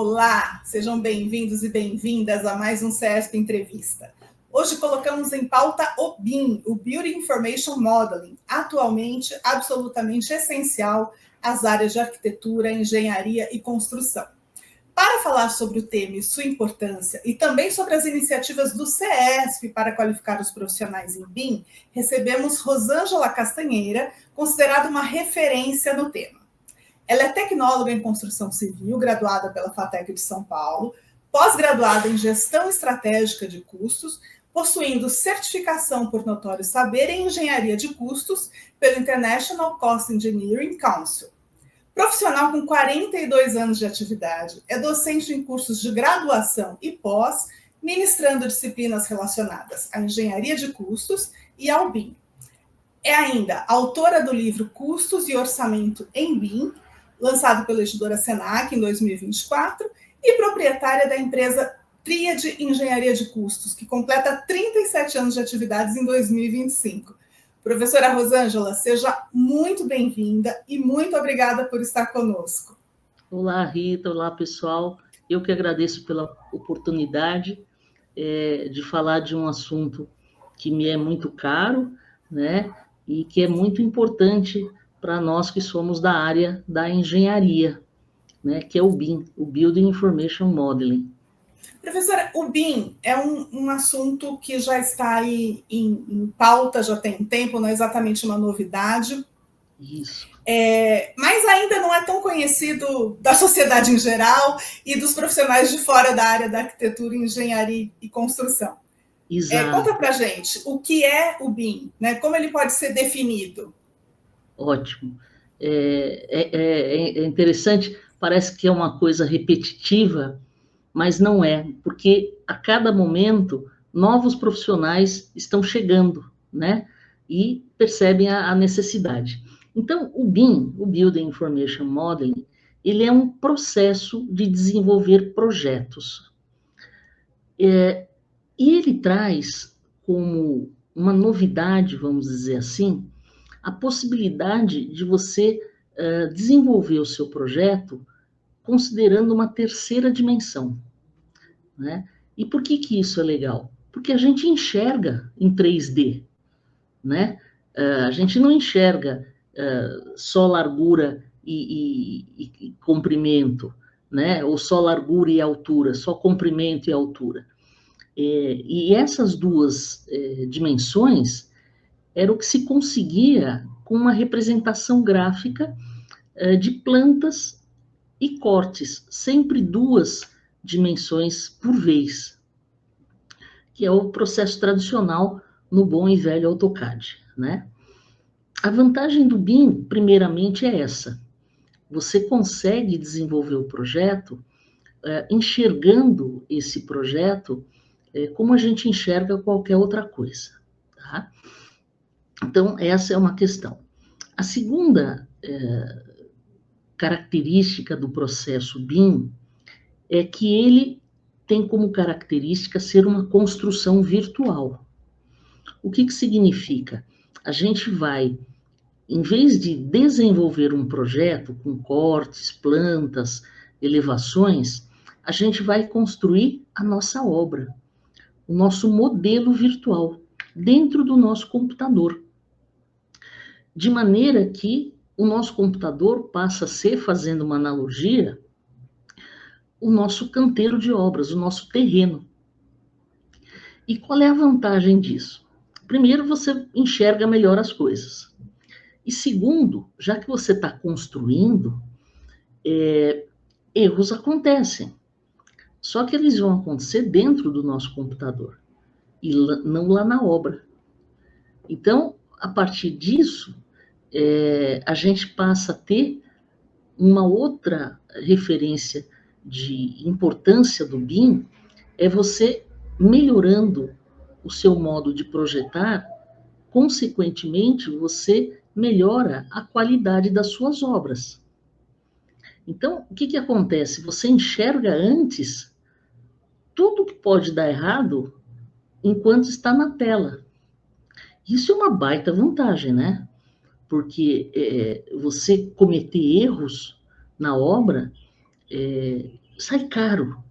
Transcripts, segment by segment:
Olá, sejam bem-vindos e bem-vindas a mais um CESP Entrevista. Hoje colocamos em pauta o BIM, o Building Information Modeling, atualmente absolutamente essencial às áreas de arquitetura, engenharia e construção. Para falar sobre o tema e sua importância, e também sobre as iniciativas do CESP para qualificar os profissionais em BIM, recebemos Rosângela Castanheira, considerada uma referência no tema. Ela é tecnóloga em construção civil, graduada pela FATEC de São Paulo, pós-graduada em gestão estratégica de custos, possuindo certificação por notório saber em engenharia de custos pelo International Cost Engineering Council. Profissional com 42 anos de atividade, é docente em cursos de graduação e pós, ministrando disciplinas relacionadas à engenharia de custos e ao BIM. É ainda autora do livro Custos e Orçamento em BIM, lançado pela editora Senac em 2024, e proprietária da empresa Tríade Engenharia de Custos, que completa 37 anos de atividades em 2025. Professora Rosângela, seja muito bem-vinda e muito obrigada por estar conosco. Olá, Rita. Olá, pessoal. Eu que agradeço pela oportunidade de falar de um assunto que me é muito caro, né? E que é muito importante para nós que somos da área da engenharia, né? Que é o BIM, o Building Information Modeling. Professora, o BIM é um assunto que já está aí em pauta já tem um tempo, não é exatamente uma novidade. Isso. Mas ainda não é tão conhecido da sociedade em geral e dos profissionais de fora da área da arquitetura, engenharia e construção. Exato. Conta pra gente, o que é o BIM? Né? Como ele pode ser definido? Ótimo. É interessante, parece que é uma coisa repetitiva, mas não é, porque a cada momento novos profissionais estão chegando, né? E percebem a necessidade. Então, o BIM, o Building Information Modeling, ele é um processo de desenvolver projetos. E ele traz como uma novidade, vamos dizer assim, a possibilidade de você desenvolver o seu projeto considerando uma terceira dimensão, né? E por que isso é legal? Porque a gente enxerga em 3D, né? A gente não enxerga só largura e comprimento, né? Ou só largura e altura, só comprimento e altura. E essas duas dimensões era o que se conseguia com uma representação gráfica de plantas e cortes, sempre duas dimensões por vez, que é o processo tradicional no bom e velho AutoCAD, né? A vantagem do BIM, primeiramente, é essa. Você consegue desenvolver o projeto enxergando esse projeto como a gente enxerga qualquer outra coisa, tá? Então, essa é uma questão. A segunda característica do processo BIM é que ele tem como característica ser uma construção virtual. O que significa? A gente vai, em vez de desenvolver um projeto com cortes, plantas, elevações, a gente vai construir a nossa obra, o nosso modelo virtual, dentro do nosso computador. De maneira que o nosso computador passa a ser, fazendo uma analogia, o nosso canteiro de obras, o nosso terreno. E qual é a vantagem disso? Primeiro, você enxerga melhor as coisas. E segundo, já que você está construindo, erros acontecem. Só que eles vão acontecer dentro do nosso computador e não lá na obra. Então, a partir disso, a gente passa a ter uma outra referência de importância do BIM, é você melhorando o seu modo de projetar, consequentemente, você melhora a qualidade das suas obras. Então, o que acontece? Você enxerga antes tudo que pode dar errado enquanto está na tela. Isso é uma baita vantagem, né? Porque você cometer erros na obra sai caro,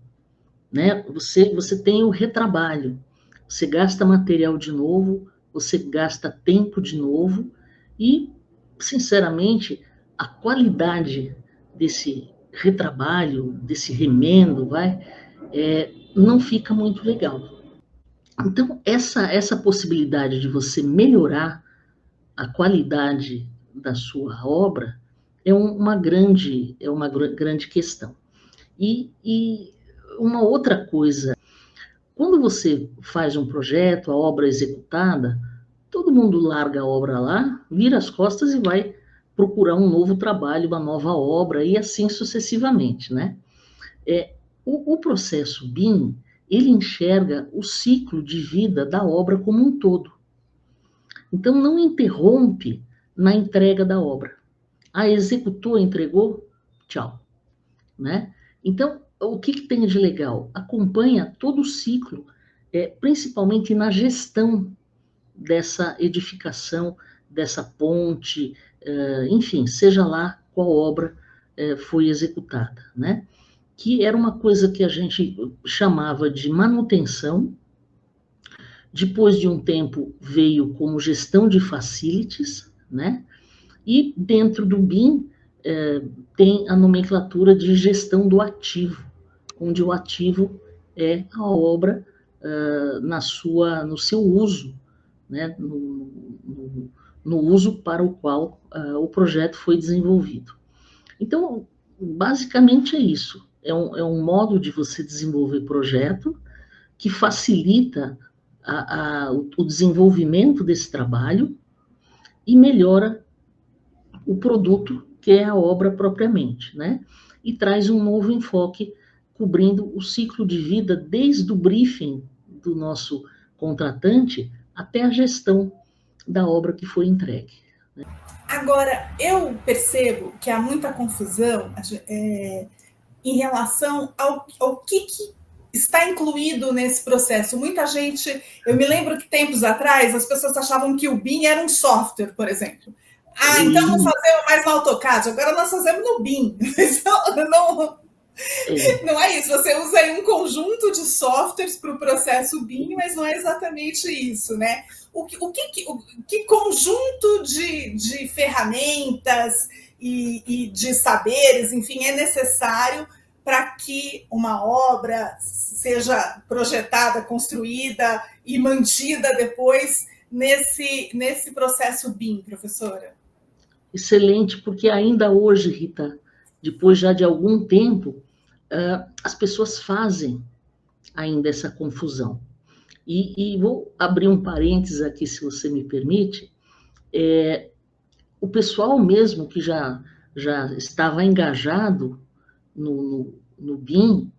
né? Você tem o retrabalho, você gasta material de novo, você gasta tempo de novo e, sinceramente, a qualidade desse retrabalho, desse remendo, não fica muito legal. Então, essa possibilidade de você melhorar a qualidade da sua obra é uma grande questão. E uma outra coisa, quando você faz um projeto, a obra é executada, todo mundo larga a obra lá, vira as costas e vai procurar um novo trabalho, uma nova obra, e assim sucessivamente, né? O processo BIM, ele enxerga o ciclo de vida da obra como um todo. Então, não interrompe na entrega da obra. Executou, entregou, tchau. Né? Então, o que tem de legal? Acompanha todo o ciclo, principalmente na gestão dessa edificação, dessa ponte, enfim, seja lá qual obra foi executada, né? Que era uma coisa que a gente chamava de manutenção. Depois de um tempo veio como gestão de facilities, né? E dentro do BIM tem a nomenclatura de gestão do ativo, onde o ativo é a obra no seu uso, né? No uso para o qual o projeto foi desenvolvido. Então, basicamente é isso. É um modo de você desenvolver projeto que facilita o desenvolvimento desse trabalho e melhora o produto, que é a obra propriamente, né? E traz um novo enfoque, cobrindo o ciclo de vida desde o briefing do nosso contratante até a gestão da obra que foi entregue. Agora, eu percebo que há muita confusão em relação ao que está incluído nesse processo. Muita gente, eu me lembro que tempos atrás as pessoas achavam que o BIM era um software, por exemplo. Então não fazemos mais no AutoCAD, agora nós fazemos no BIM. Não é isso, você usa aí um conjunto de softwares para o processo BIM, mas não é exatamente isso, né? Que conjunto de ferramentas e de saberes, enfim, é necessário para que uma obra seja projetada, construída e mantida depois nesse processo BIM, professora? Excelente, porque ainda hoje, Rita, depois já de algum tempo, as pessoas fazem ainda essa confusão. E vou abrir um parênteses aqui, se você me permite. O pessoal mesmo que já estava engajado no BIM,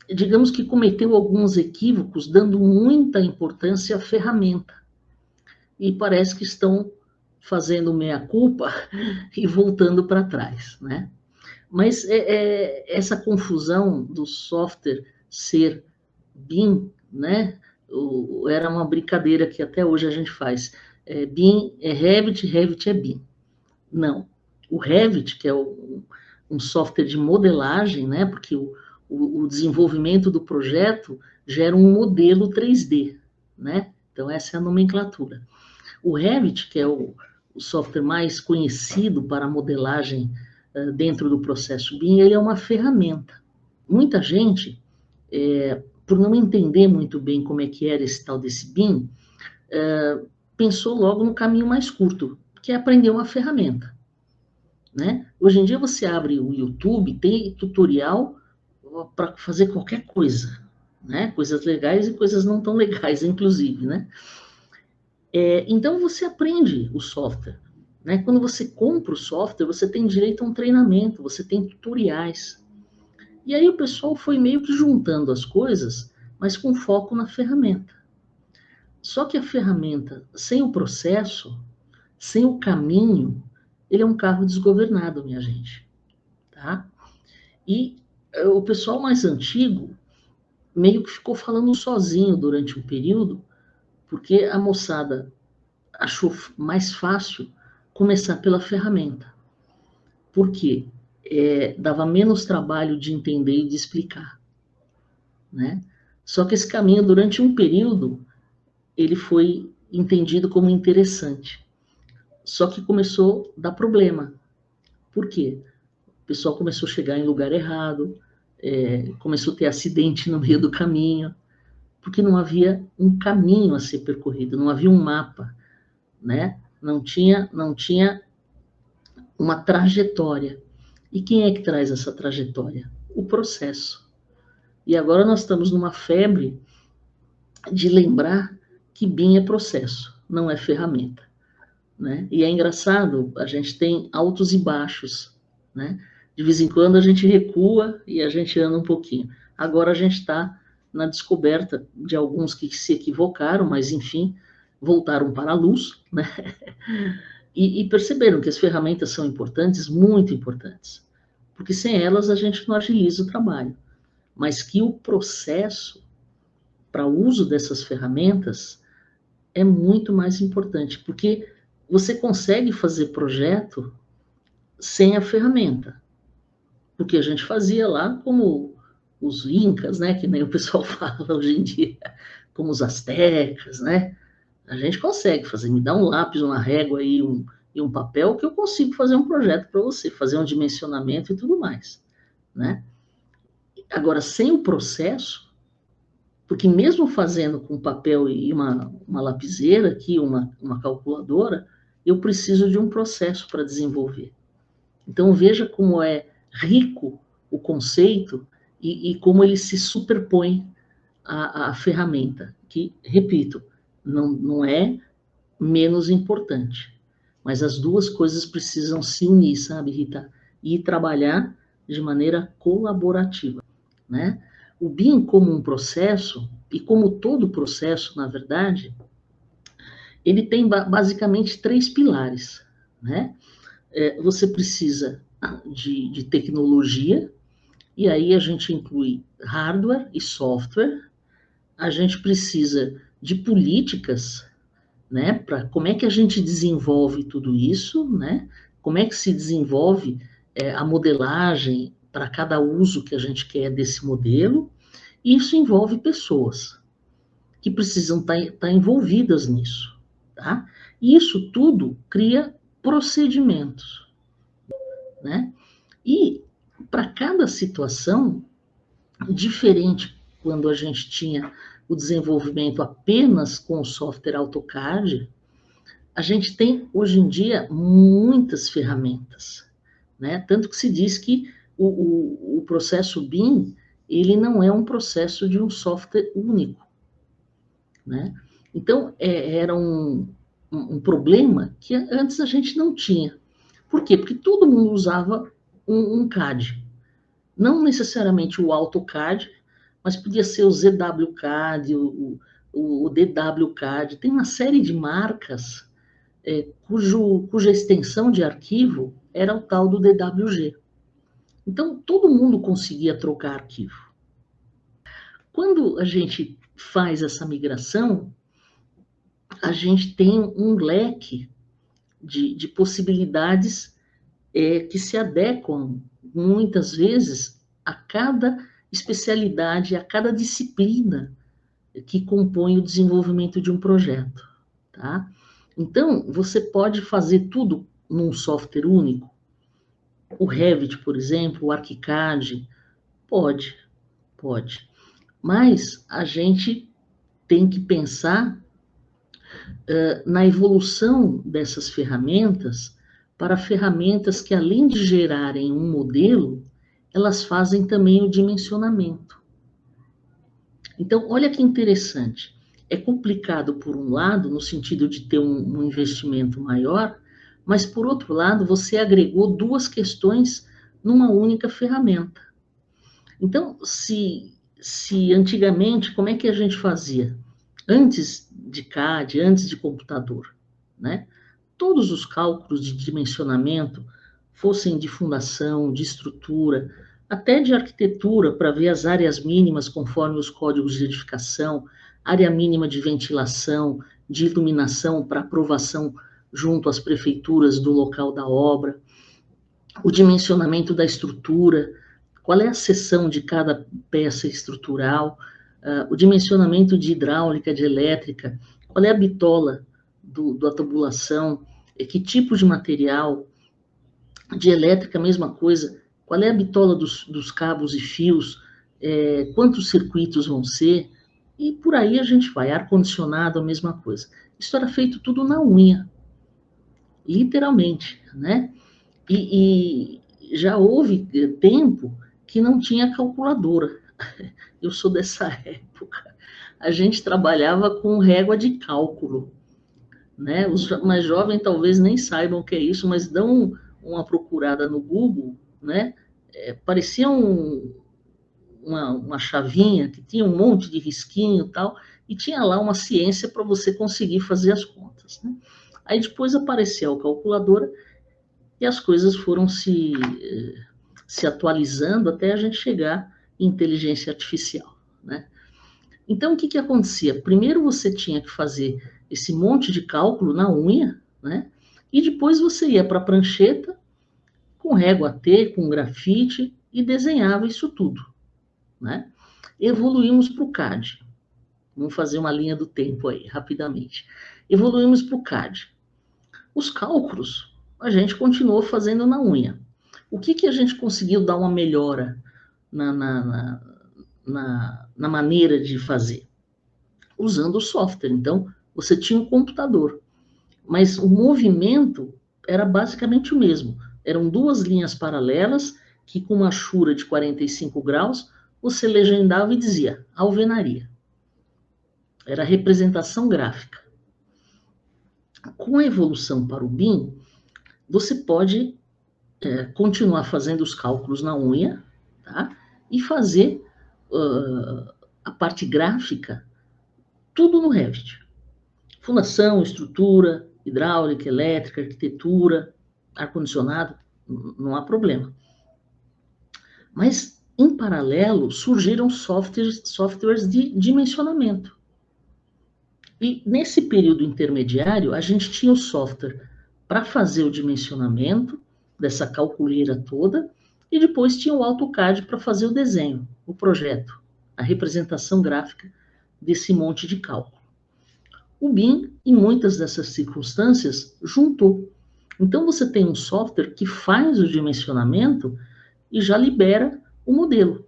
digamos que cometeu alguns equívocos, dando muita importância à ferramenta. E parece que estão fazendo meia-culpa e voltando para trás, né? Mas essa confusão do software ser BIM, né? Era uma brincadeira que até hoje a gente faz. BIM é Revit, Revit é BIM. Não. O Revit, que é um software de modelagem, né? Porque o desenvolvimento do projeto gera um modelo 3D, né? Então, essa é a nomenclatura. O Revit, que é o software mais conhecido para modelagem dentro do processo BIM, ele é uma ferramenta. Muita gente, por não entender muito bem como é que era esse tal desse BIM, pensou logo no caminho mais curto, que é aprender uma ferramenta. Né? Hoje em dia você abre o YouTube, tem tutorial para fazer qualquer coisa, né? Coisas legais e coisas não tão legais, inclusive, né? Então você aprende o software. Né? Quando você compra o software, você tem direito a um treinamento, você tem tutoriais. E aí o pessoal foi meio que juntando as coisas, mas com foco na ferramenta. Só que a ferramenta, sem o processo, sem o caminho, ele é um carro desgovernado, minha gente. Tá? E o pessoal mais antigo meio que ficou falando sozinho durante um período, porque a moçada achou mais fácil começar pela ferramenta. Por quê? dava menos trabalho de entender e de explicar, né? Só que esse caminho, durante um período, ele foi entendido como interessante. Só que começou a dar problema. Por quê? O pessoal começou a chegar em lugar errado, começou a ter acidente no meio do caminho, porque não havia um caminho a ser percorrido, não havia um mapa, né? Não tinha uma trajetória. E quem é que traz essa trajetória? O processo. E agora nós estamos numa febre de lembrar que BIM é processo, não é ferramenta, né? E é engraçado, a gente tem altos e baixos, né? De vez em quando a gente recua e a gente anda um pouquinho. Agora a gente está na descoberta de alguns que se equivocaram, mas enfim, voltaram para a luz, né? E perceberam que as ferramentas são importantes, muito importantes, porque sem elas a gente não agiliza o trabalho, mas que o processo para o uso dessas ferramentas é muito mais importante, porque você consegue fazer projeto sem a ferramenta, porque a gente fazia lá como os incas, né, que nem o pessoal fala hoje em dia, como os astecas, né? A gente consegue fazer, me dá um lápis, uma régua e um papel que eu consigo fazer um projeto para você, fazer um dimensionamento e tudo mais, né? Agora, sem o processo, porque mesmo fazendo com papel e uma lapiseira aqui, uma calculadora, eu preciso de um processo para desenvolver. Então, veja como é rico o conceito e como ele se superpõe à ferramenta, que, repito, não é menos importante. Mas as duas coisas precisam se unir, sabe, Rita? E trabalhar de maneira colaborativa, né? O BIM como um processo, e como todo processo, na verdade, ele tem basicamente 3 pilares, né? Você precisa de tecnologia, e aí a gente inclui hardware e software. A gente precisa de políticas, né? Para como é que a gente desenvolve tudo isso, né? Como é que se desenvolve a modelagem para cada uso que a gente quer desse modelo. E isso envolve pessoas que precisam estar envolvidas nisso, tá? E isso tudo cria procedimentos, né? E para cada situação, diferente quando a gente tinha o desenvolvimento apenas com o software AutoCAD, a gente tem hoje em dia muitas ferramentas, né? Tanto que se diz que o processo BIM, ele não é um processo de um software único, né? Então, era um problema que antes a gente não tinha. Por quê? Porque todo mundo usava um CAD. Não necessariamente o AutoCAD, mas podia ser o ZWCAD, o DWCAD. Tem uma série de marcas cuja extensão de arquivo era o tal do DWG. Então, todo mundo conseguia trocar arquivo. Quando a gente faz essa migração, a gente tem um leque de possibilidades que se adequam, muitas vezes, a cada especialidade, a cada disciplina que compõe o desenvolvimento de um projeto, tá? Então, você pode fazer tudo num software único. O Revit, por exemplo, o ArchiCAD, pode. Mas a gente tem que pensar na evolução dessas ferramentas para ferramentas que, além de gerarem um modelo, elas fazem também o dimensionamento. Então, olha que interessante. É complicado, por um lado, no sentido de ter um investimento maior, mas, por outro lado, você agregou 2 questões numa única ferramenta. Então, se antigamente, como é que a gente fazia? Antes de CAD, antes de computador, né? Todos os cálculos de dimensionamento, fossem de fundação, de estrutura, até de arquitetura, para ver as áreas mínimas conforme os códigos de edificação, área mínima de ventilação, de iluminação para aprovação junto às prefeituras do local da obra. o dimensionamento da estrutura, qual é a seção de cada peça estrutural, o dimensionamento de hidráulica, de elétrica, qual é a bitola da tubulação, que tipo de material, de elétrica, a mesma coisa, qual é a bitola dos cabos e fios, quantos circuitos vão ser, e por aí a gente vai, ar-condicionado, a mesma coisa. Isso era feito tudo na unha, literalmente, né? E já houve tempo que não tinha calculadora. Eu sou dessa época. A gente trabalhava com régua de cálculo, né? Os mais jovens talvez nem saibam o que é isso, mas dão uma procurada no Google, né? Parecia uma chavinha que tinha um monte de risquinho e tal, e tinha lá uma ciência para você conseguir fazer as contas, né? Aí depois apareceu a calculadora e as coisas foram se atualizando até a gente chegar em inteligência artificial, né? Então, o que acontecia? Primeiro você tinha que fazer esse monte de cálculo na unha, né? E depois você ia para a prancheta com régua T, com grafite e desenhava isso tudo, né? Evoluímos para o CAD. Vamos fazer uma linha do tempo aí, rapidamente. Evoluímos para o CAD. Os cálculos a gente continuou fazendo na unha. O que a gente conseguiu dar uma melhora na maneira de fazer? Usando o software. Então, você tinha um computador, mas o movimento era basicamente o mesmo. Eram duas linhas paralelas que, com uma achura de 45 graus, você legendava e dizia alvenaria. Era representação gráfica. Com a evolução para o BIM, você pode continuar fazendo os cálculos na unha, tá? E fazer a parte gráfica tudo no Revit. Fundação, estrutura, hidráulica, elétrica, arquitetura, ar-condicionado, não há problema. Mas, em paralelo, surgiram softwares de dimensionamento. E, nesse período intermediário, a gente tinha o software para fazer o dimensionamento dessa calculeira toda, e depois tinha o AutoCAD para fazer o desenho, o projeto, a representação gráfica desse monte de cálculo. O BIM, em muitas dessas circunstâncias, juntou. Então, você tem um software que faz o dimensionamento e já libera o modelo.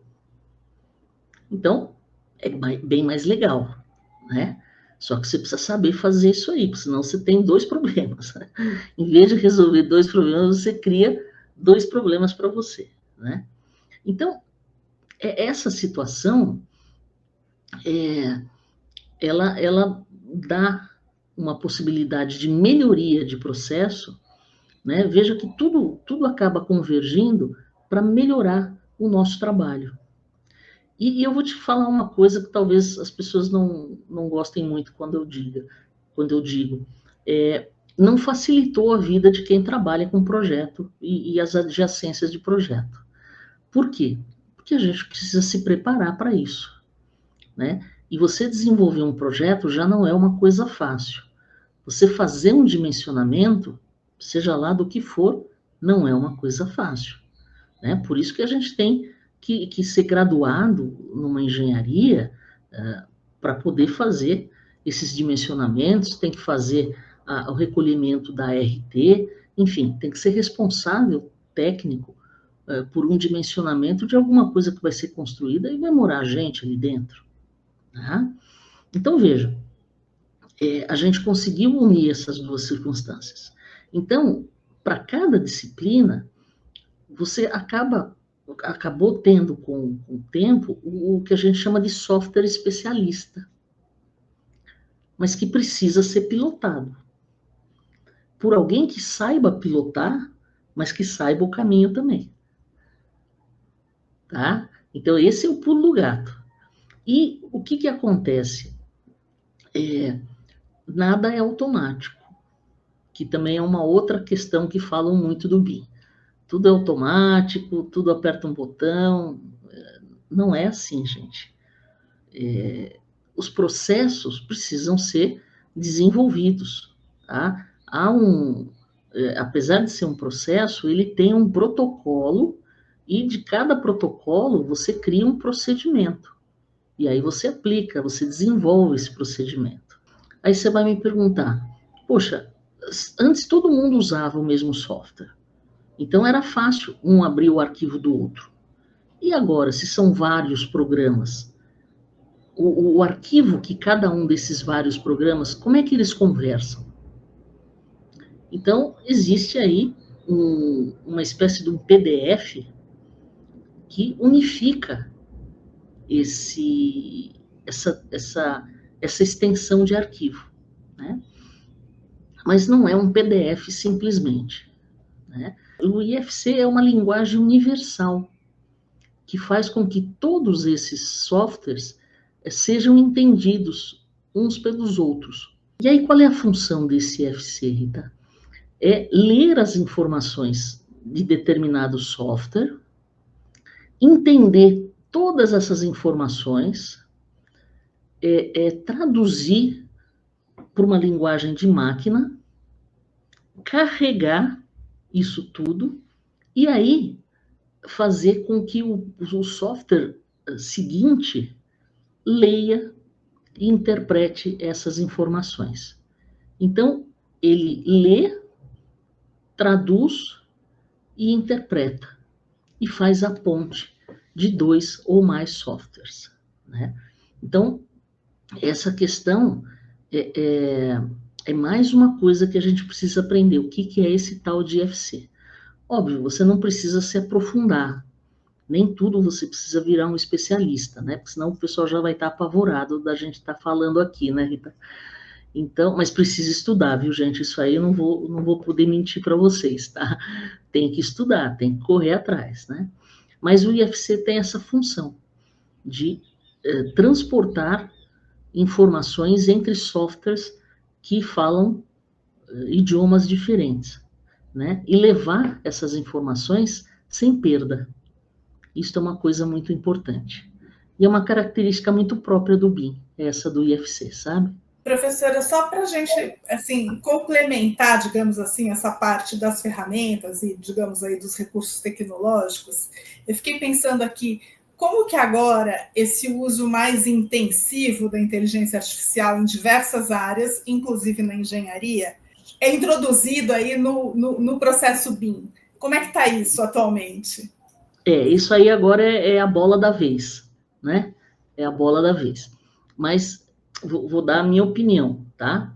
Então, é bem mais legal, né? Só que você precisa saber fazer isso aí, porque senão você tem dois problemas, né? Em vez de resolver dois problemas, você cria dois problemas para você, né? Então, essa situação, ela dá uma possibilidade de melhoria de processo, né? Veja que tudo acaba convergindo para melhorar o nosso trabalho. E eu vou te falar uma coisa que talvez as pessoas não gostem muito quando eu digo. Não facilitou a vida de quem trabalha com projeto e as adjacências de projeto. Por quê? Porque a gente precisa se preparar para isso, né? E você desenvolver um projeto já não é uma coisa fácil. Você fazer um dimensionamento, seja lá do que for, não é uma coisa fácil, né? Por isso que a gente tem que ser graduado numa engenharia para poder fazer esses dimensionamentos, tem que fazer o recolhimento da RT, enfim, tem que ser responsável técnico por um dimensionamento de alguma coisa que vai ser construída e vai morar gente ali dentro. Tá? Então, veja, a gente conseguiu unir essas duas circunstâncias. Então, para cada disciplina, você acabou tendo com o tempo o que a gente chama de software especialista, mas que precisa ser pilotado por alguém que saiba pilotar, mas que saiba o caminho também. Tá? Então, esse é o pulo do gato. E o que acontece? Nada é automático, que também é uma outra questão que falam muito do BIM. Tudo é automático, tudo aperta um botão. Não é assim, gente. Os processos precisam ser desenvolvidos. Tá? Há apesar de ser um processo, ele tem um protocolo, e de cada protocolo você cria um procedimento. E aí você aplica, você desenvolve esse procedimento. Aí você vai me perguntar, poxa, antes todo mundo usava o mesmo software. Então era fácil um abrir o arquivo do outro. E agora, se são vários programas, o arquivo que cada um desses vários programas, como é que eles conversam? Então, existe aí uma espécie de um PDF que unifica essa extensão de arquivo, né? Mas não é um PDF simplesmente, né? O IFC é uma linguagem universal que faz com que todos esses softwares sejam entendidos uns pelos outros. E aí, qual é a função desse IFC, Rita? É ler as informações de determinado software, entender todas essas informações, traduzir por uma linguagem de máquina, carregar isso tudo, e aí fazer com que o software seguinte leia e interprete essas informações. Então, ele lê, traduz e interpreta, e faz a ponte de 2 ou mais softwares, né? Então, essa questão é mais uma coisa que a gente precisa aprender. O que é esse tal de IFC? Óbvio, você não precisa se aprofundar. Nem tudo você precisa virar um especialista, né? Porque senão o pessoal já vai estar apavorado da gente estar falando aqui, né, Rita? Então, mas precisa estudar, viu, gente? Isso aí eu não vou poder mentir para vocês, tá? Tem que estudar, tem que correr atrás, né? Mas o IFC tem essa função de transportar informações entre softwares que falam idiomas diferentes, né? E levar essas informações sem perda. Isso é uma coisa muito importante. E é uma característica muito própria do BIM, essa do IFC, sabe? Professora, só para a gente assim complementar, digamos assim, essa parte das ferramentas e, digamos aí, dos recursos tecnológicos, eu fiquei pensando aqui, como que agora esse uso mais intensivo da inteligência artificial em diversas áreas, inclusive na engenharia, é introduzido aí no processo BIM? Como é que está isso atualmente? Isso aí agora é a bola da vez, né? É a bola da vez. Mas vou dar a minha opinião, tá?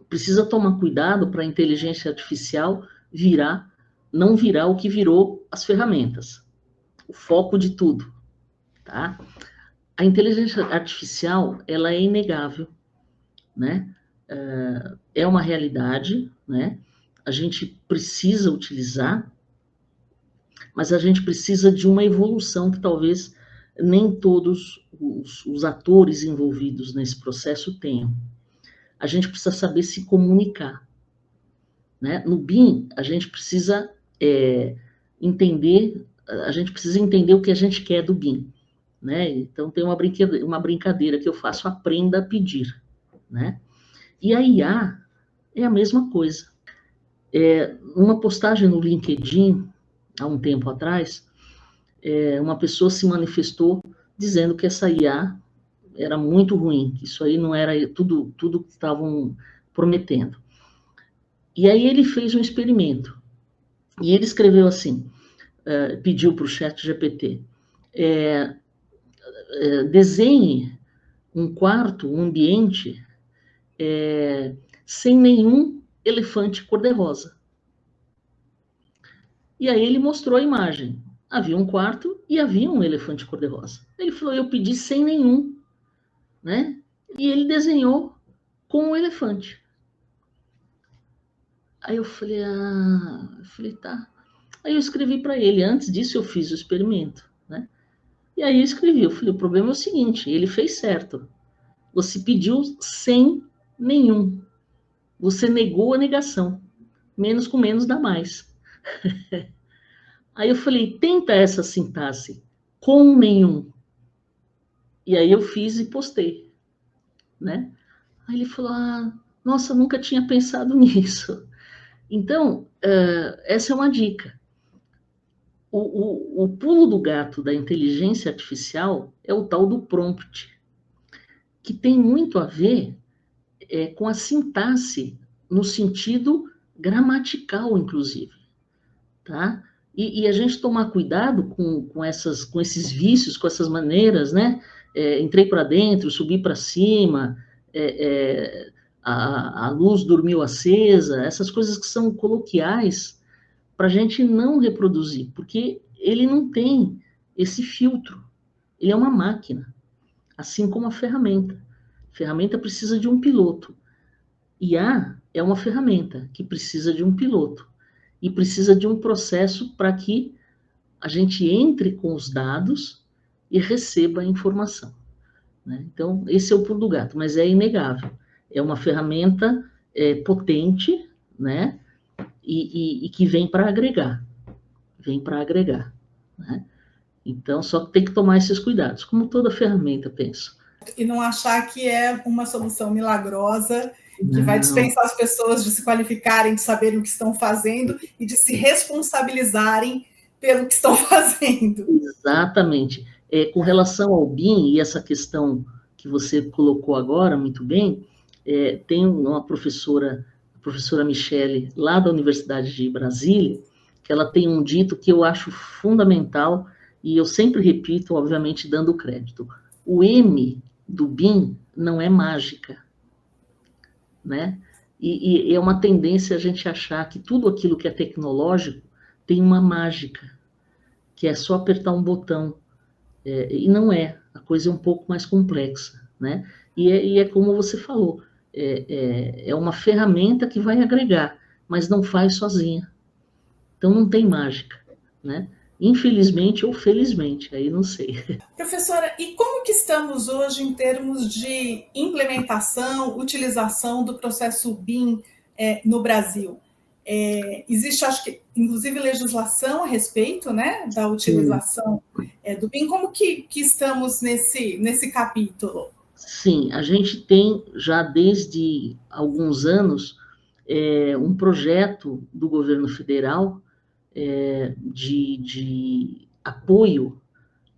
Precisa tomar cuidado para a inteligência artificial não virar o que virou as ferramentas, o foco de tudo, tá? A inteligência artificial, ela é inegável, né? É uma realidade, né? A gente precisa utilizar, mas a gente precisa de uma evolução que talvez nem todos os atores envolvidos nesse processo tenham. A gente precisa saber se comunicar, né? No BIM, a gente precisa entender o que a gente quer do BIM, né? Então tem uma brincadeira que eu faço, aprenda a pedir, né? E a IA é a mesma coisa. Uma postagem no LinkedIn, há um tempo atrás, uma pessoa se manifestou dizendo que essa IA era muito ruim, que isso aí não era tudo que estavam prometendo. E aí ele fez um experimento. E ele escreveu assim, pediu para o ChatGPT, desenhe um quarto, um ambiente, sem nenhum elefante cor-de-rosa. E aí ele mostrou a imagem. Havia um quarto e havia um elefante cor-de-rosa. Ele falou, eu pedi sem nenhum, né? E ele desenhou com um elefante. Aí eu falei, tá. Aí eu escrevi para ele, antes disso eu fiz o experimento, né? E aí eu escrevi, eu falei, o problema é o seguinte, ele fez certo. Você pediu sem nenhum. Você negou a negação. Menos com menos dá mais. Aí eu falei, tenta essa sintaxe, com nenhum. E aí eu fiz e postei, né? Aí ele falou, Nossa, nunca tinha pensado nisso. Então, essa é uma dica. O pulo do gato da inteligência artificial é o tal do prompt, que tem muito a ver com a sintaxe, no sentido gramatical, inclusive, tá? E a gente tomar cuidado com esses vícios, com essas maneiras, né? Entrei para dentro, subi para cima, a luz dormiu acesa, essas coisas que são coloquiais, para a gente não reproduzir, porque ele não tem esse filtro, ele é uma máquina, assim como a ferramenta. A ferramenta precisa de um piloto. IA é uma ferramenta que precisa de um piloto e precisa de um processo para que a gente entre com os dados e receba a informação, né? Então, esse é o pulo do gato, mas é inegável. É uma ferramenta potente, né? E que vem para agregar. Vem para agregar, né? Então, só tem que tomar esses cuidados, como toda ferramenta, penso. E não achar que é uma solução milagrosa que vai Não, dispensar as pessoas de se qualificarem, de saberem o que estão fazendo e de se responsabilizarem pelo que estão fazendo. exatamente. Com relação ao BIM e essa questão que você colocou agora, muito bem, tem uma professora, a professora Michele, lá da Universidade de Brasília, que ela tem um dito que eu acho fundamental, e eu sempre repito, obviamente, dando crédito. O M do BIM não é mágica, né? E é uma tendência a gente achar que tudo aquilo que é tecnológico tem uma mágica, que é só apertar um botão. E não é, a coisa é um pouco mais complexa, né? E é como você falou, é uma ferramenta que vai agregar, mas não faz sozinha. Então não tem mágica, né? Infelizmente ou felizmente, aí não sei. Professora, e como que estamos hoje em termos de implementação, utilização do processo BIM no Brasil? Existe, acho que, inclusive, legislação a respeito, né, da Sim, utilização do BIM. Como que estamos nesse capítulo? sim, a gente tem já desde alguns anos um projeto do governo federal de apoio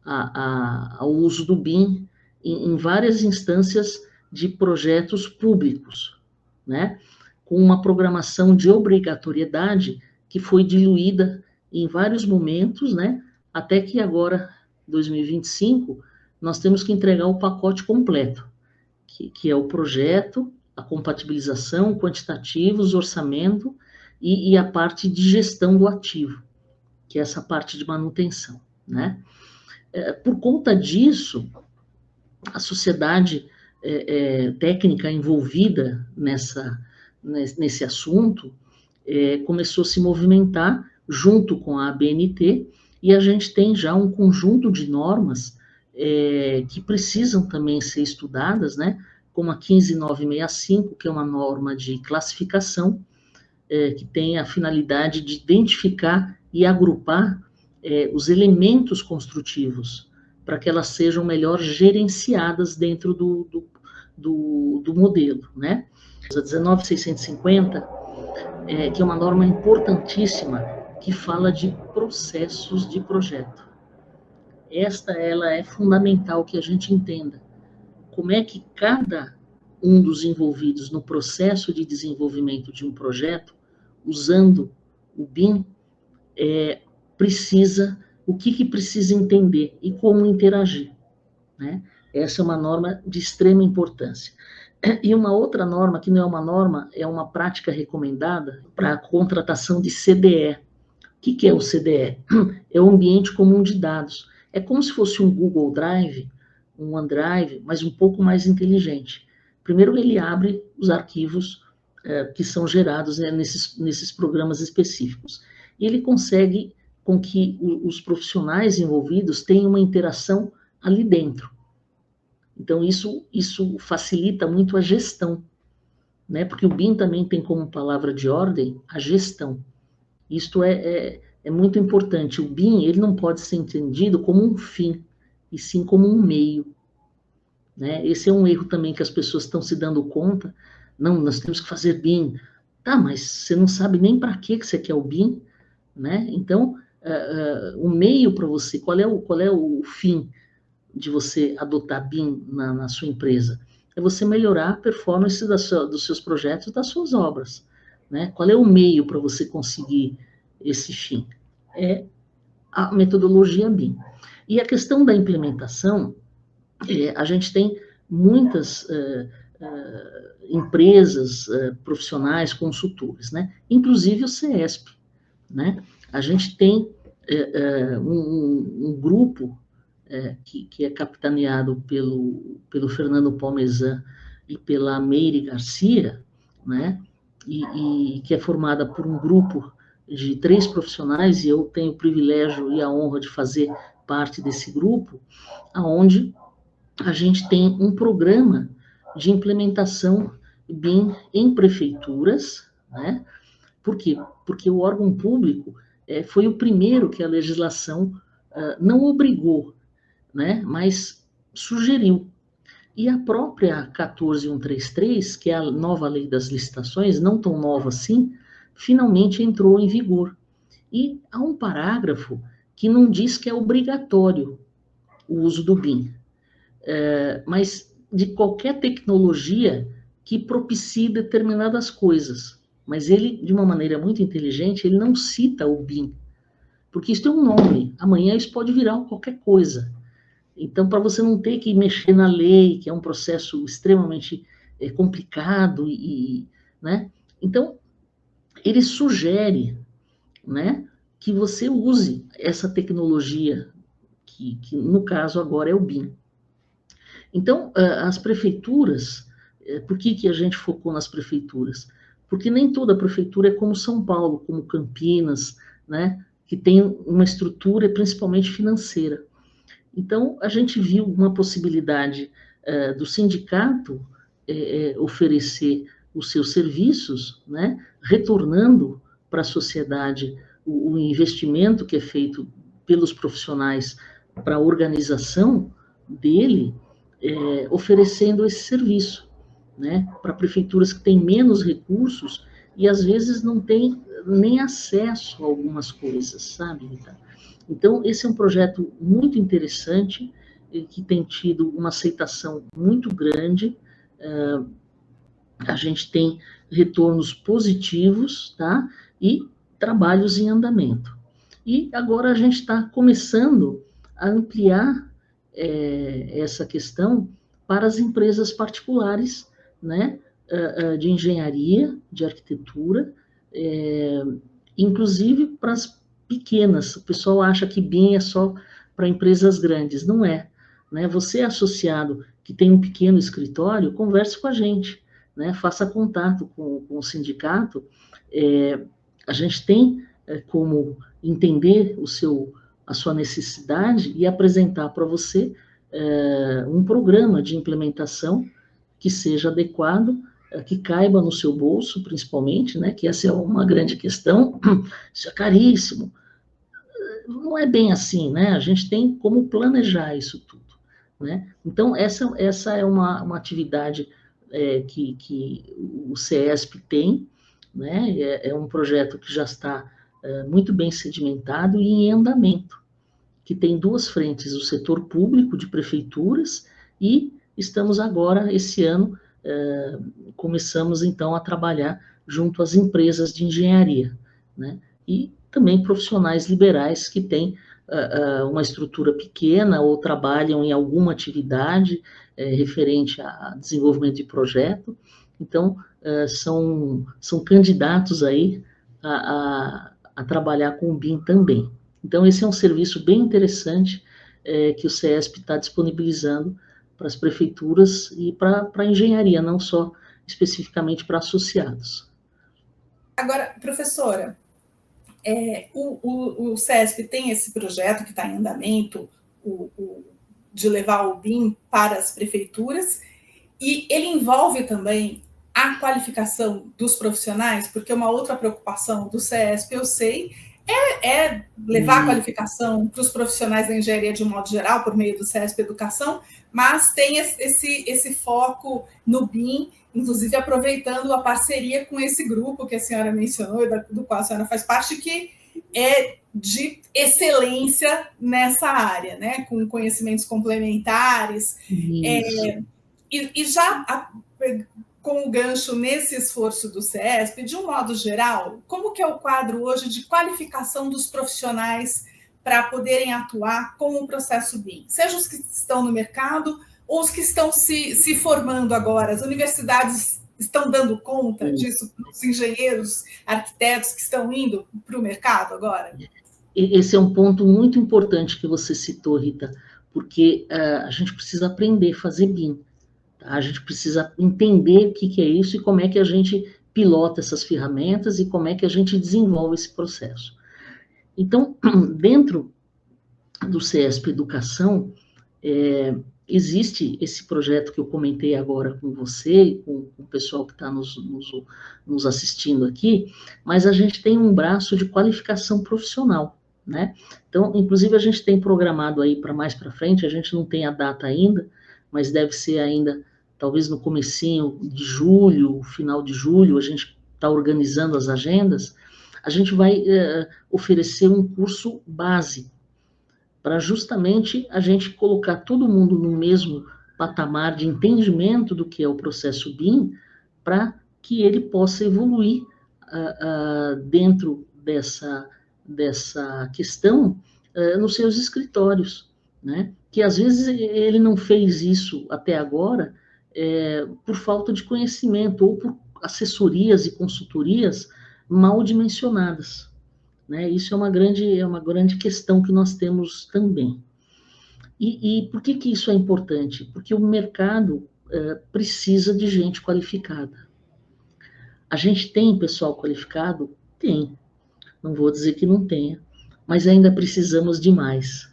ao uso do BIM em várias instâncias de projetos públicos, né? Com uma programação de obrigatoriedade que foi diluída em vários momentos, né? Até que agora, 2025, nós temos que entregar o pacote completo, que é o projeto, a compatibilização, quantitativos, orçamento e a parte de gestão do ativo, que é essa parte de manutenção, né? Por conta disso, a sociedade técnica envolvida nesse assunto começou a se movimentar junto com a ABNT, e a gente tem já um conjunto de normas que precisam também ser estudadas, né? Como a 15965, que é uma norma de classificação, que tem a finalidade de identificar e agrupar os elementos construtivos, para que elas sejam melhor gerenciadas dentro do modelo, né? A 19650, que é uma norma importantíssima, que fala de processos de projeto. Ela é fundamental que a gente entenda como é que cada um dos envolvidos no processo de desenvolvimento de um projeto, usando o BIM, o que precisa entender e como interagir, né? Essa é uma norma de extrema importância. E uma outra norma, que não é uma norma, é uma prática recomendada para a contratação de CDE. O que é o CDE? É o ambiente comum de dados. É como se fosse um Google Drive, um OneDrive, mas um pouco mais inteligente. Primeiro, ele abre os arquivos que são gerados, né, nesses programas específicos. E ele consegue com que os profissionais envolvidos tenham uma interação ali dentro. Então, isso facilita muito a gestão, né? Porque o BIM também tem como palavra de ordem a gestão. Isto é muito importante. O BIM, ele não pode ser entendido como um fim, e sim como um meio, né? Esse é um erro também que as pessoas estão se dando conta. Não, nós temos que fazer BIM. Tá, mas você não sabe nem para que você quer o BIM, né? Então, o meio para você, qual é o fim de você adotar BIM na sua empresa? É você melhorar a performance dos seus projetos, das suas obras, né? Qual é o meio para você conseguir esse fim? É a metodologia BIM. E a questão da implementação, a gente tem muitas empresas, profissionais, consultores, né? Inclusive o CESP, né? A gente tem um grupo que é capitaneado pelo Fernando Palmesan e pela Meire Garcia, né? E que é formada por um grupo de 3 profissionais, e eu tenho o privilégio e a honra de fazer parte desse grupo, aonde a gente tem um programa de implementação BIM em prefeituras, né? Por quê? Porque o órgão público foi o primeiro que a legislação não obrigou, né? Mas sugeriu. E a própria 14133, que é a nova lei das licitações, não tão nova assim, finalmente entrou em vigor. E há um parágrafo que não diz que é obrigatório o uso do BIM, mas de qualquer tecnologia que propicie determinadas coisas. Mas ele, de uma maneira muito inteligente, ele não cita o BIM, porque isso tem um nome. Amanhã isso pode virar qualquer coisa. Então, para você não ter que mexer na lei, que é um processo extremamente complicado, né? Então, ele sugere, né, que você use essa tecnologia, que no caso agora é o BIM. Então, as prefeituras, por que a gente focou nas prefeituras? Porque nem toda prefeitura é como São Paulo, como Campinas, né, que tem uma estrutura principalmente financeira. Então, a gente viu uma possibilidade do sindicato oferecer os seus serviços, né, retornando para a sociedade o investimento que é feito pelos profissionais para a organização dele, oferecendo esse serviço, né, para prefeituras que têm menos recursos e às vezes não têm nem acesso a algumas coisas, sabe, Rita? Então, esse é um projeto muito interessante, que tem tido uma aceitação muito grande. A gente tem retornos positivos, tá? E trabalhos em andamento. E agora a gente está começando a ampliar essa questão para as empresas particulares, né? De engenharia, de arquitetura, inclusive para as pequenas. O pessoal acha que BIM é só para empresas grandes. Não é. Né? Você, associado que tem um pequeno escritório, converse com a gente, né? Faça contato com o sindicato. A gente tem como entender a sua necessidade e apresentar para você um programa de implementação que seja adequado, que caiba no seu bolso, principalmente, né? Que essa é uma grande questão. Isso é caríssimo. Não é bem assim, né? A gente tem como planejar isso tudo, né? Então, essa é uma atividade que o CESP tem, né? É um projeto que já está muito bem sedimentado e em andamento, que tem 2 frentes, o setor público de prefeituras e estamos agora, esse ano, começamos então a trabalhar junto às empresas de engenharia, né? E também profissionais liberais que têm uma estrutura pequena ou trabalham em alguma atividade referente a desenvolvimento de projeto. Então, são candidatos aí a trabalhar com o BIM também. Então, esse é um serviço bem interessante que o CESP está disponibilizando para as prefeituras e para a engenharia, não só especificamente para associados. Agora, professora, o CESP tem esse projeto que está em andamento, de levar o BIM para as prefeituras, e ele envolve também a qualificação dos profissionais, porque uma outra preocupação do CESP, eu sei, é levar a qualificação para os profissionais da engenharia de um modo geral, por meio do CESP Educação, mas tem esse foco no BIM, inclusive aproveitando a parceria com esse grupo que a senhora mencionou, do qual a senhora faz parte, que é de excelência nessa área, né? Com conhecimentos complementares. E já com o gancho nesse esforço do CESP, de um modo geral, como que é o quadro hoje de qualificação dos profissionais para poderem atuar com o processo BIM? Seja os que estão no mercado ou os que estão se formando agora. As universidades estão dando conta disso, os engenheiros, arquitetos que estão indo para o mercado agora? Esse é um ponto muito importante que você citou, Rita, porque a gente precisa aprender a fazer BIM. A gente precisa entender o que é isso e como é que a gente pilota essas ferramentas e como é que a gente desenvolve esse processo. Então, dentro do CESP Educação, existe esse projeto que eu comentei agora com você e com o pessoal que está nos assistindo aqui, mas a gente tem um braço de qualificação profissional, né? Então, inclusive, a gente tem programado aí para mais para frente, a gente não tem a data ainda, mas deve ser ainda, talvez no comecinho de julho, final de julho, a gente está organizando as agendas, a gente vai oferecer um curso base, para justamente a gente colocar todo mundo no mesmo patamar de entendimento do que é o processo BIM, para que ele possa evoluir dentro dessa questão nos seus escritórios, né? Que às vezes ele não fez isso até agora por falta de conhecimento ou por assessorias e consultorias mal dimensionadas, né? Isso é uma grande questão que nós temos também. E por que isso é importante? Porque o mercado precisa de gente qualificada. A gente tem pessoal qualificado? Tem. Não vou dizer que não tenha, mas ainda precisamos de mais.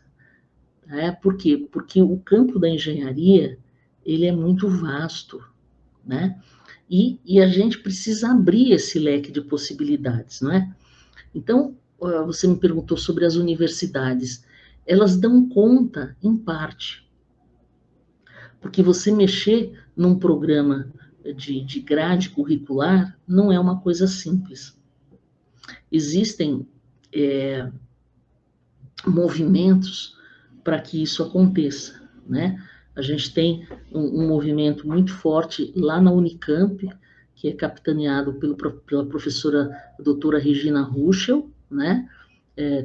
Por quê? Porque o campo da engenharia, ele é muito vasto, né? E a gente precisa abrir esse leque de possibilidades, não é? Então, você me perguntou sobre as universidades. Elas dão conta, em parte. Porque você mexer num programa de grade curricular não é uma coisa simples. Existem movimentos para que isso aconteça, né? A gente tem um movimento muito forte lá na Unicamp, que é capitaneado pela professora doutora Regina Ruschel, né?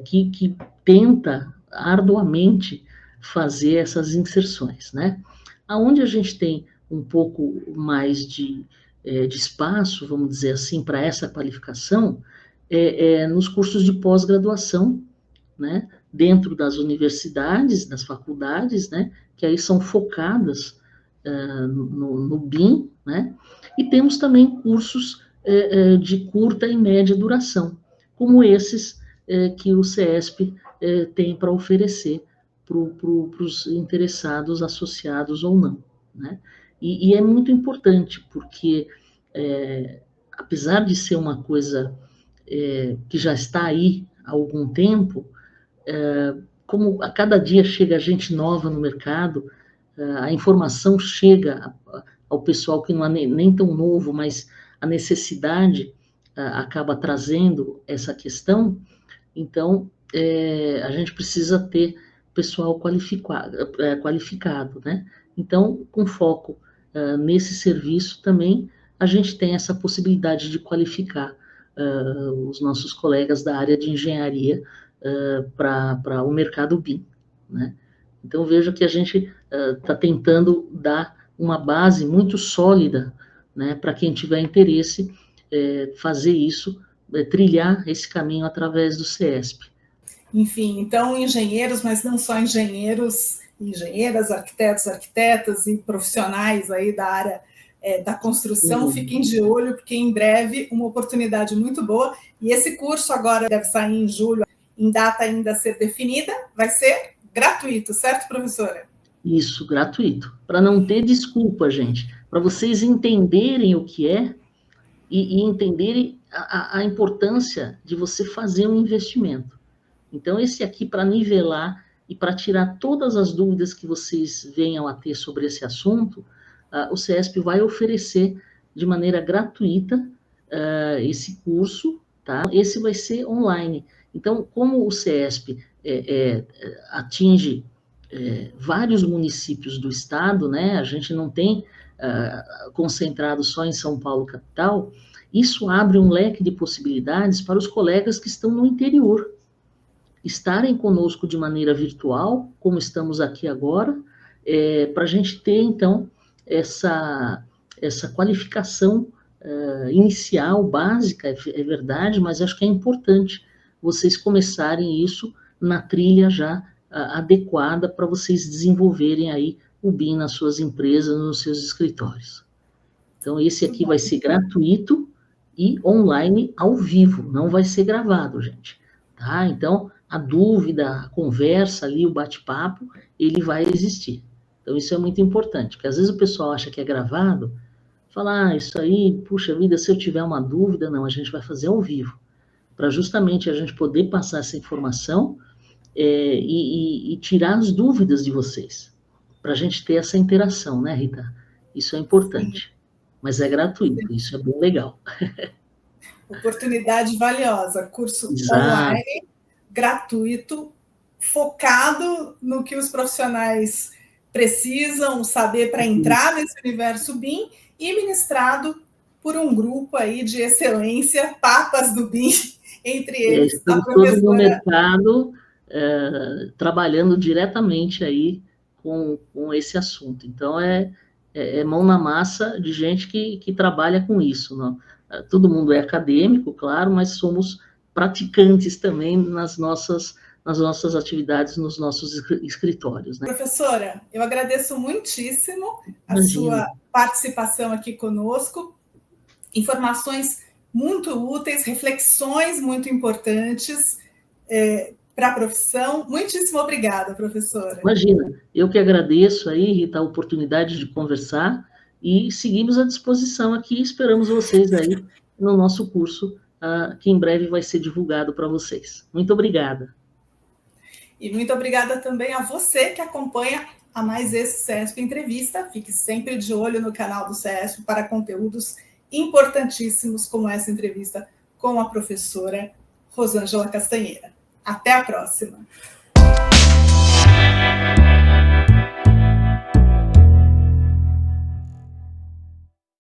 Que tenta arduamente fazer essas inserções, né? Aonde a gente tem um pouco mais de espaço, vamos dizer assim, para essa qualificação, nos cursos de pós-graduação, né? Dentro das universidades, das faculdades, né? Que aí são focadas no BIM, né? E temos também cursos de curta e média duração, como esses que o CESP tem para oferecer para os interessados, associados ou não, né? E é muito importante, porque apesar de ser uma coisa que já está aí há algum tempo, como a cada dia chega gente nova no mercado, a informação chega ao pessoal que não é nem tão novo, mas a necessidade acaba trazendo essa questão. Então, a gente precisa ter pessoal qualificado, né? Então, com foco nesse serviço também, a gente tem essa possibilidade de qualificar os nossos colegas da área de engenharia para o mercado BIM, né? Então, veja que a gente está tentando dar uma base muito sólida, né, para quem tiver interesse fazer isso, trilhar esse caminho através do CESP. Enfim, então, engenheiros, mas não só engenheiros, engenheiras, arquitetos, arquitetas e profissionais aí da área da construção, fiquem de olho, porque em breve uma oportunidade muito boa, e esse curso agora deve sair em julho, em data ainda a ser definida, vai ser gratuito, certo, professora? Isso, gratuito, para não ter desculpa, gente, para vocês entenderem o que é, e entenderem a importância de você fazer um investimento. Então, esse aqui, para nivelar e para tirar todas as dúvidas que vocês venham a ter sobre esse assunto, o CESP vai oferecer de maneira gratuita esse curso, tá? Esse vai ser online. Então, como o CESP atinge vários municípios do estado, né? A gente não tem concentrado só em São Paulo capital. Isso abre um leque de possibilidades para os colegas que estão no interior estarem conosco de maneira virtual, como estamos aqui agora, para a gente ter, então, essa qualificação inicial, básica, é verdade, mas acho que é importante vocês começarem isso na trilha já adequada para vocês desenvolverem aí o BIM nas suas empresas, nos seus escritórios. Então, esse aqui vai ser gratuito e online ao vivo, não vai ser gravado, gente. Tá? Então, a dúvida, a conversa ali, o bate-papo, ele vai existir. Então, isso é muito importante, porque às vezes o pessoal acha que é gravado, fala, isso aí, puxa vida, se eu tiver uma dúvida, não, a gente vai fazer ao vivo, para justamente a gente poder passar essa informação e tirar as dúvidas de vocês, para a gente ter essa interação, né, Rita? Isso é importante. Sim. Mas é gratuito, isso é bem legal. Oportunidade valiosa, curso online, gratuito, focado no que os profissionais precisam saber para entrar nesse universo BIM e ministrado por um grupo aí de excelência, papas do BIM, entre eles estamos todos no mercado trabalhando diretamente aí com esse assunto. Então, mão na massa de gente que trabalha com isso. Não? Todo mundo é acadêmico, claro, mas somos praticantes também nas nossas atividades, nos nossos escritórios. Né? Professora, eu agradeço muitíssimo a sua participação aqui conosco, informações muito úteis, reflexões muito importantes para a profissão. Muitíssimo obrigada, professora. Imagina, eu que agradeço aí, Rita, a oportunidade de conversar e seguimos à disposição aqui, esperamos vocês aí no nosso curso, que em breve vai ser divulgado para vocês. Muito obrigada. E muito obrigada também a você que acompanha a mais esse CESP Entrevista. Fique sempre de olho no canal do CESP para conteúdos importantíssimos como essa entrevista com a professora Rosângela Castanheira. Até a próxima!